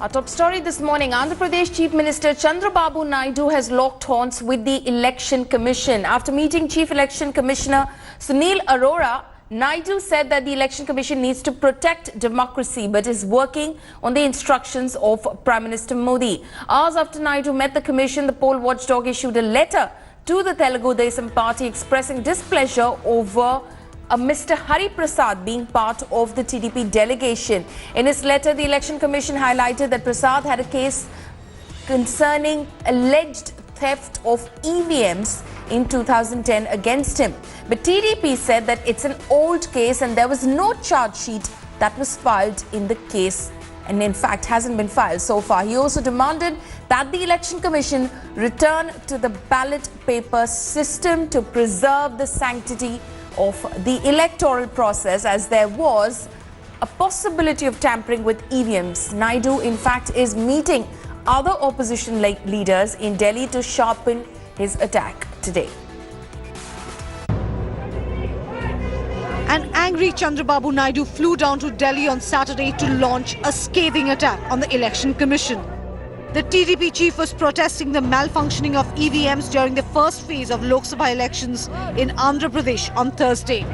Our top story this morning, Andhra Pradesh Chief Minister Chandrababu Naidu has locked horns with the Election Commission. After meeting Chief Election Commissioner Sunil Arora, Naidu said that the Election Commission needs to protect democracy but is working on the instructions of Prime Minister Modi. Hours after Naidu met the Commission, the poll watchdog issued a letter to the Telugu Desam Party expressing displeasure over Mr. Hari Prasad being part of the TDP delegation. In his letter, the Election Commission highlighted that Prasad had a case concerning alleged theft of EVMs in 2010 against him. But TDP said that it's an old case and there was no charge sheet that was filed in the case, and in fact hasn't been filed so far. He also demanded that the Election Commission return to the ballot paper system to preserve the sanctity of the electoral process, as there was a possibility of tampering with EVMs. Naidu, in fact, is meeting other opposition leaders in Delhi to sharpen his attack today. An angry Chandrababu Naidu flew down to Delhi on Saturday to launch a scathing attack on the Election Commission. The TDP chief was protesting the malfunctioning of EVMs during the first phase of Lok Sabha elections in Andhra Pradesh on Thursday.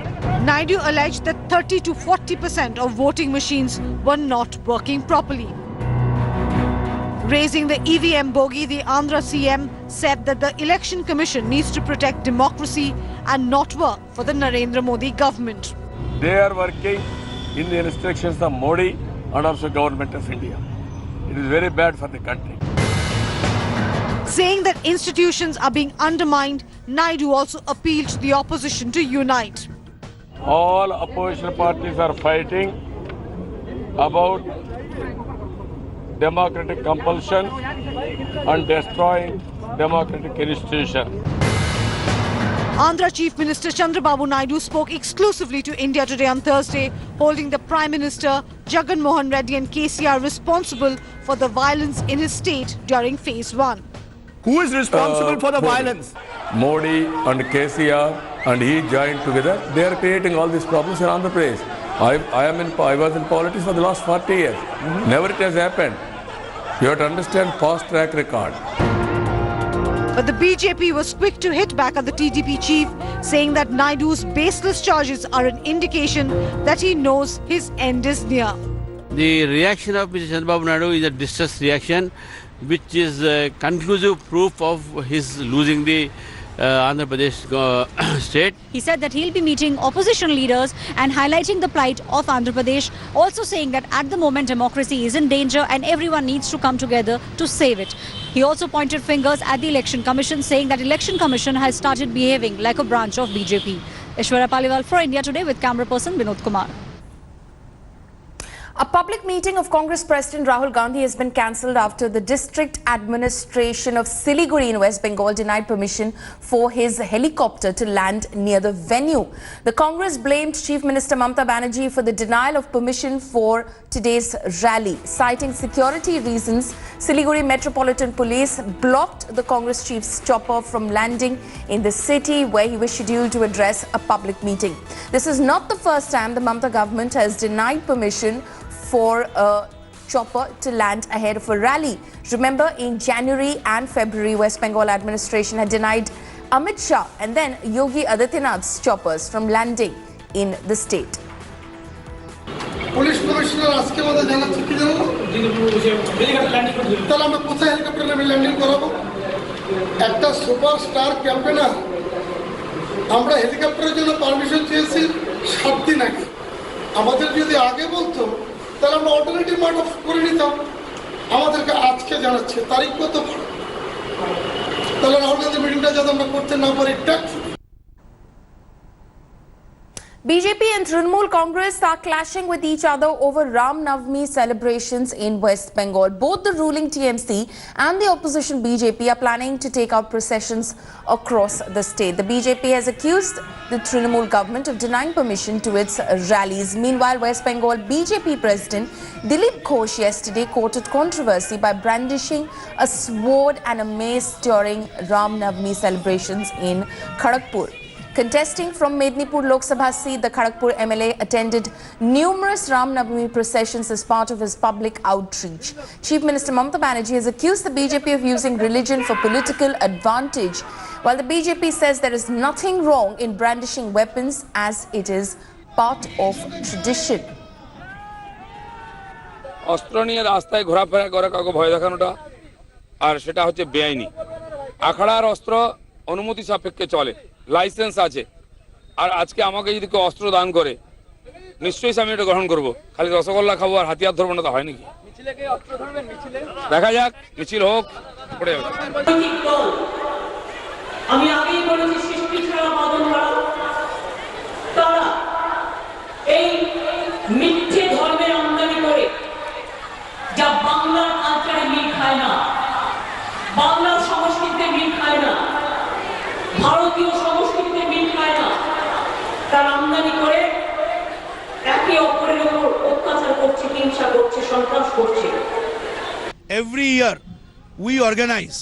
Naidu alleged that 30 to 40% of voting machines were not working properly. Raising the EVM bogey, the Andhra CM said that the Election Commission needs to protect democracy and not work for the Narendra Modi government. They are working in the instructions of Modi and also government of India. It is very bad for the country. Saying that institutions are being undermined, Naidu also appealed to the opposition to unite. All opposition parties are fighting about democratic compulsion and destroying democratic institutions. Andhra Chief Minister Chandrababu Naidu spoke exclusively to India today on Thursday, holding the Prime Minister Jagan Mohan Reddy and KCR responsible for the violence in his state during Phase 1. Who is responsible for the violence? Modi and KCR and he joined together. They are creating all these problems in Andhra Pradesh. I was in politics for the last 40 years. Never it has happened. You have to understand past track record. But the BJP was quick to hit back at the TDP chief, saying that Naidu's baseless charges are an indication that he knows his end is near. The reaction of Mr. Chandrababu Naidu is a distress reaction, which is a conclusive proof of his losing the Andhra Pradesh state. He said that he'll be meeting opposition leaders and highlighting the plight of Andhra Pradesh, also saying that at the moment democracy is in danger and everyone needs to come together to save it. He also pointed fingers at the Election Commission, saying that Election Commission has started behaving like a branch of BJP. Ishwara Paliwal for India Today with camera person Vinod Kumar. A public meeting of Congress President Rahul Gandhi has been cancelled after the district administration of Siliguri in West Bengal denied permission for his helicopter to land near the venue. The Congress blamed Chief Minister Mamata Banerjee for the denial of permission for today's rally. Citing security reasons, Siliguri Metropolitan Police blocked the Congress chief's chopper from landing in the city where he was scheduled to address a public meeting. This is not the first time the Mamata government has denied permission for a chopper to land ahead of a rally. Remember, in January and February, West Bengal administration had denied Amit Shah and then Yogi Adityanath's choppers from landing in the state. Police Commissioner আজকে আমাদের জানাচ্ছে কি জানো তাহলে আমরা কোথায় helicopter নেমে landing করাবো একটা সুপারস্টার ক্যাম্পেনার আমরা হেলিকপ্টারের জন্য পারমিশন চেয়েছি 7 দিন আগে আমাদের যদি আগে বলতো তাহলে আমরা অল্টারনেটিভ মার্ট অফ করে নিতাম আমাদেরকে আজকে জানাচ্ছে তারিখ কত তাহলে রাহুল গান্ধী মিটিংটা যাতে আমরা করতে না পারি tax BJP and Trinamool Congress are clashing with each other over Ram Navami celebrations in West Bengal. Both the ruling TMC and the opposition BJP are planning to take out processions across the state. The BJP has accused the Trinamool government of denying permission to its rallies. Meanwhile, West Bengal BJP President Dilip Ghosh yesterday courted controversy by brandishing a sword and a mace during Ram Navami celebrations in Kharagpur. Contesting from Mednipur Lok Sabha seat, the Kharagpur MLA attended numerous Ram Navami processions as part of his public outreach. Chief Minister Mamata Banerjee has accused the BJP of using religion for political advantage, while the BJP says there is nothing wrong in brandishing weapons as it is part of tradition. অস্ত্র নিয়ে রাস্তায় ঘোরাফেরা করে কাউকে ভয় দেখানোটা আর সেটা হচ্ছে বেআইনি। আখড়ার অস্ত্র অনুমতি সাপেক্ষে চলে, লাইসেন্স আছে। আর আজকে আমাকে যদি কেউ অস্ত্র দান করে নিশ্চয়ই আমি এটা গ্রহণ করব। খালি রসগোল্লা খাবো আর হাতিয়ার ধরবো না, তো হয় নাকি? দেখা যাক, মিছিল হোক, পড়ে যাবে। আমি আগেই বলেছি সৃষ্টি ছাড়া বাদন ছাড়া তারা এই মিথ্যে ধর্মের আমদানি করে যা বাংলার কালচারে মিল খায় না, বাংলার সংস্কৃতিতে মিল খায় না, ভারতীয় সংস্কৃতিতে মিল খায় না, তার আমদানি করে একে অপরের উপর অত্যাচার করছে, হিংসা করছে, সন্ত্রাস করছে। Every year we organize,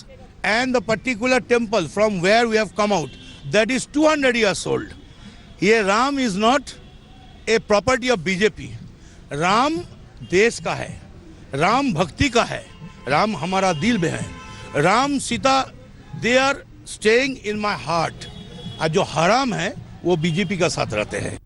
and the particular temple from where we have come out, that is 200 years old. Here Ram is not a property of BJP. Ram देश का है, राम भक्ति का है, राम हमारा दिल में है। Ram Sita, they are staying in my heart. और जो हराम है वो बीजेपी का साथ रहते हैं।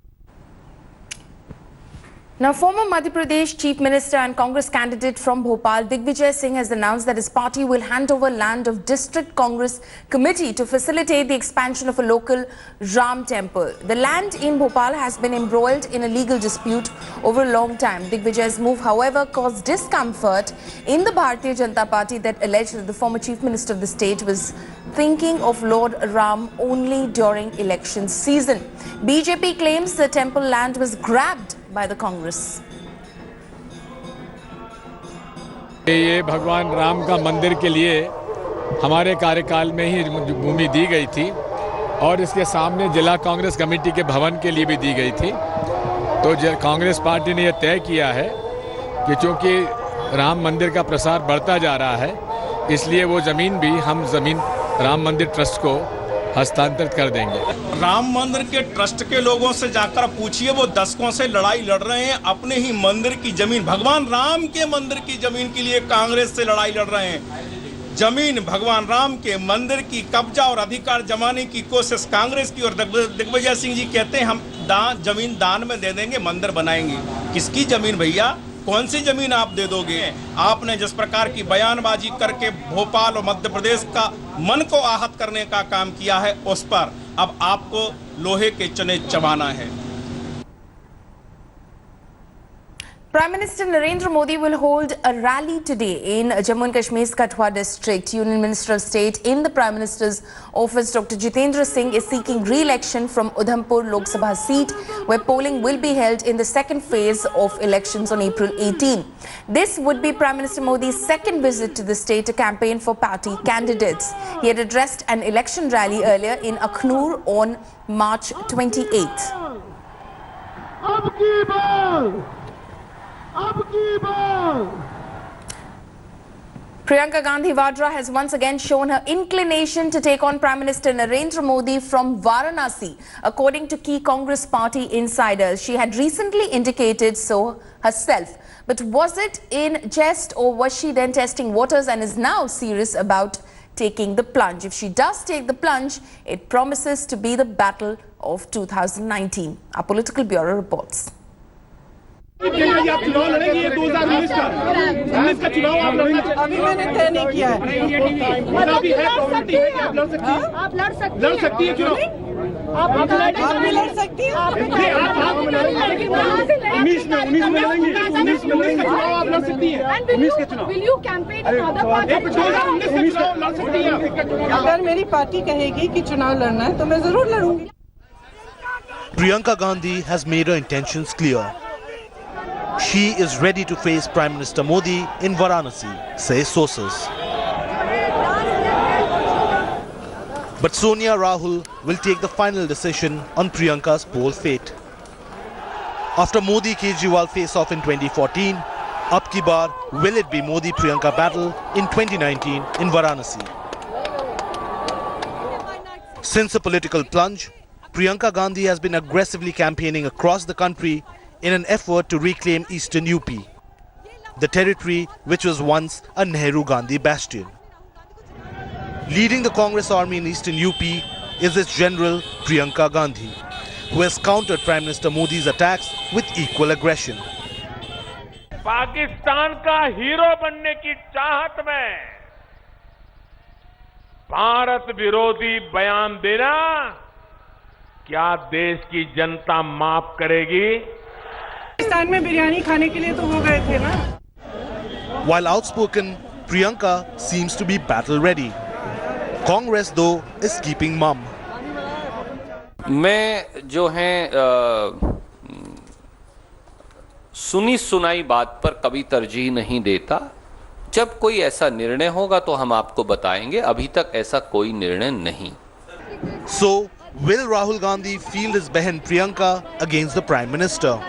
Now, former Madhya Pradesh Chief Minister and Congress candidate from Bhopal, Digvijay Singh, has announced that his party will hand over land of District Congress Committee to facilitate the expansion of a local Ram temple. The land in Bhopal has been embroiled in a legal dispute over a long time. Digvijay's move, however, caused discomfort in the Bharatiya Janata Party that alleged that the former Chief Minister of the state was thinking of Lord Ram only during election season. BJP claims the temple land was grabbed by the Congress. ये भगवान राम का मंदिर के लिए हमारे कार्यकाल में ही भूमि दी गई थी और इसके सामने जिला कांग्रेस कमेटी के भवन के लिए भी दी गई थी। तो कांग्रेस पार्टी ने यह तय किया है कि चूंकि राम मंदिर का प्रसार बढ़ता जा रहा है, इसलिए वो ज़मीन भी हम राम मंदिर ट्रस्ट को हस्तांतरित कर देंगे। राम मंदिर के ट्रस्ट के लोगों से जाकर पूछिए, वो दशकों से लड़ाई लड़ रहे हैं अपने ही मंदिर की जमीन, भगवान राम के मंदिर की जमीन के लिए कांग्रेस से लड़ाई लड़ रहे हैं। जमीन भगवान राम के मंदिर की कब्जा और अधिकार जमाने की कोशिश कांग्रेस की, और दिग्विजय सिंह जी कहते हैं हम जमीन दान में दे देंगे, मंदिर बनाएंगे। किसकी जमीन भैया? कौन सी जमीन आप दे दोगे? आपने जिस प्रकार की बयानबाजी करके भोपाल और मध्य प्रदेश का मन को आहत करने का काम किया है, उस पर अब आपको लोहे के चने चबाना है। Prime Minister Narendra Modi will hold a rally today in Jammu and Kashmir's Kathua district. Union Minister of State in the Prime Minister's office, Dr. Jitendra Singh, is seeking re-election from Udhampur Lok Sabha seat, where polling will be held in the second phase of elections on April 18. This would be Prime Minister Modi's second visit to the state to campaign for party candidates. He had addressed an election rally earlier in Akhnur on March 28th. Priyanka Gandhi Vadra has once again shown her inclination to take on Prime Minister Narendra Modi from Varanasi, according to key Congress party insiders. She had recently indicated so herself. But was it in jest, or was she then testing waters and is now serious about taking the plunge? If she does take the plunge, it promises to be the battle of 2019. Our political bureau reports. आप चुनाव लड़ेंगे, ये 2019 का चुनाव आप लड़ना चाहते हैं? अभी मैंने तय नहीं किया है। अभी है प्रॉपर्टी है कि आप लड़ सकती हैं? आप लड़ सकती हैं चुनाव। आप भी लड़ सकती हैं। आप 19 में लड़ेंगे चुनाव, आप लड़ सकती हैं। 19 के चुनाव। Will you campaign in other parties? 2019 का चुनाव लड़ सकती हैं। अगर मेरी पार्टी कहेगी कि चुनाव लड़ना है तो मैं जरूर लड़ूंगी। Priyanka Gandhi has made her intentions clear. She is ready to face Prime Minister Modi in Varanasi, say sources. But Sonia Rahul will take the final decision on Priyanka's poll fate. After Modi-Kejriwal face-off in 2014, ab ki baar will it be Modi-Priyanka battle in 2019 in Varanasi? Since a political plunge, Priyanka Gandhi has been aggressively campaigning across the country in an effort to reclaim Eastern UP, the territory which was once a Nehru-Gandhi bastion. Leading the Congress army in Eastern UP is its general Priyanka Gandhi, who has countered Prime Minister Modi's attacks with equal aggression. Pakistan का hero बनने की चाहत में भारत विरोधी बयान देना क्या देश की जनता माफ करेगी? पाकिस्तान में बिरयानी खाने के लिए तो वो गए थे ना. While outspoken, Priyanka seems to be battle ready. Congress though is keeping mum. मैं जो है सुनी सुनाई बात पर कभी तरजीह नहीं देता. जब कोई ऐसा निर्णय होगा तो हम आपको बताएंगे. अभी तक ऐसा कोई निर्णय नहीं. So, will Rahul Gandhi field his behan Priyanka against the Prime Minister?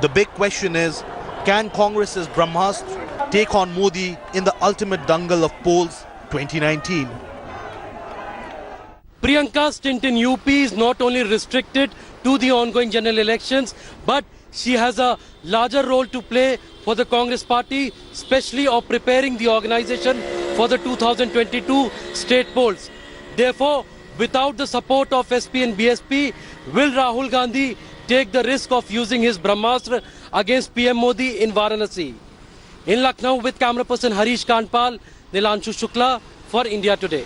The big question is, can Congress's Brahmastra take on Modi in the ultimate dangle of polls 2019? Priyanka's stint in UP is not only restricted to the ongoing general elections, but she has a larger role to play for the Congress party, especially of preparing the organization for the 2022 state polls. Therefore, without the support of SP and BSP, will Rahul Gandhi take the risk of using his Brahmastra against PM Modi in Varanasi? In Lucknow with camera person Harish Kanpal, Nilanshu Shukla for India Today.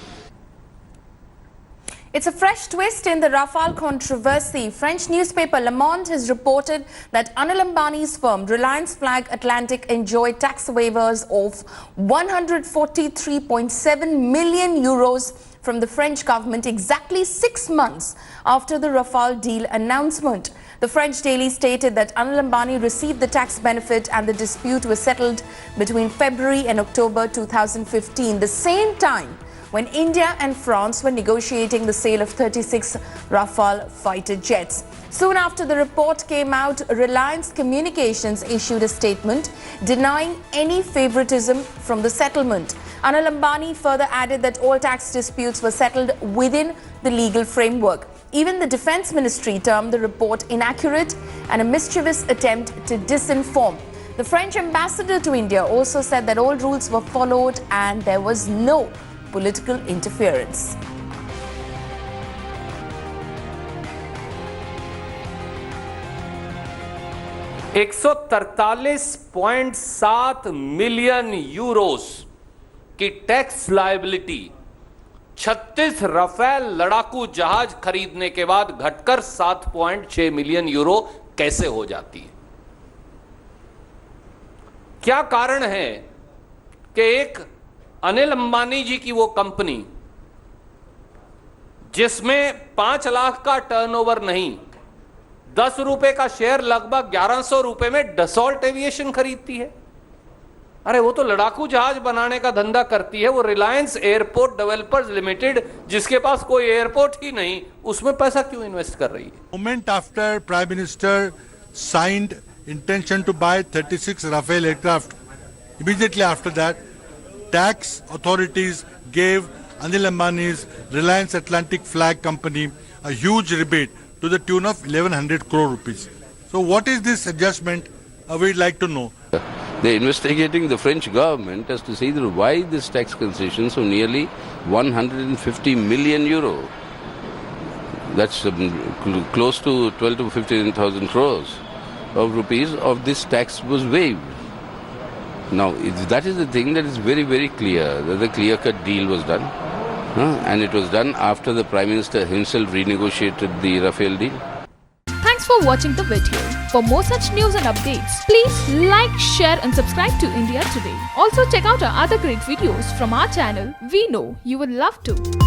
It's a fresh twist in the Rafale controversy. French newspaper Le Monde has reported that Anil Ambani's firm Reliance Flag Atlantic enjoyed tax waivers of 143.7 million euros from the French government exactly 6 months after the Rafale deal announcement. The French daily stated that Anil Ambani received the tax benefit and the dispute was settled between February and October 2015, the same time when India and France were negotiating the sale of 36 Rafale fighter jets. Soon after the report came out, Reliance Communications issued a statement denying any favoritism from the settlement. Anil Ambani further added that all tax disputes were settled within the legal framework. Even the Defence Ministry termed the report inaccurate and a mischievous attempt to disinform. The French ambassador to India also said that all rules were followed and there was no political interference. €143.7 million की tax liability 36 Rafale लड़ाकू जहाज खरीदने के बाद घटकर 7.6 million euro कैसे हो जाती है? क्या कारण है कि एक अनिल अंबानी जी की वो कंपनी जिसमें 5 लाख का टर्नओवर नहीं, 10 रुपए का शेयर लगभग 1100 रुपए में डसॉल्ट एविएशन खरीदती है? अरे वो तो लड़ाकू जहाज बनाने का धंधा करती है. वो रिलायंस एयरपोर्ट डेवलपर्स लिमिटेड जिसके पास कोई एयरपोर्ट ही नहीं, उसमें पैसा क्यों इन्वेस्ट कर रही है? Moment after Prime Minister signed intention to buy 36 Rafale aircraft, immediately after that, tax authorities gave Anil Ambani's Reliance Atlantic Flag Company a huge rebate to the tune of 1100 crore rupees. So what is this adjustment? We'd like to know. They're investigating the French government as to see why this tax concessions of nearly 150 million euro. That's close to 12 to 15,000 crores of rupees of this tax was waived. Now, that is the thing that is very, very clear, that the clear-cut deal was done. And it was done after the Prime Minister himself renegotiated the Rafale deal. Thanks for watching the video. For more such news and updates, please like, share and subscribe to India Today. Also check out our other great videos from our channel. We know you will love to.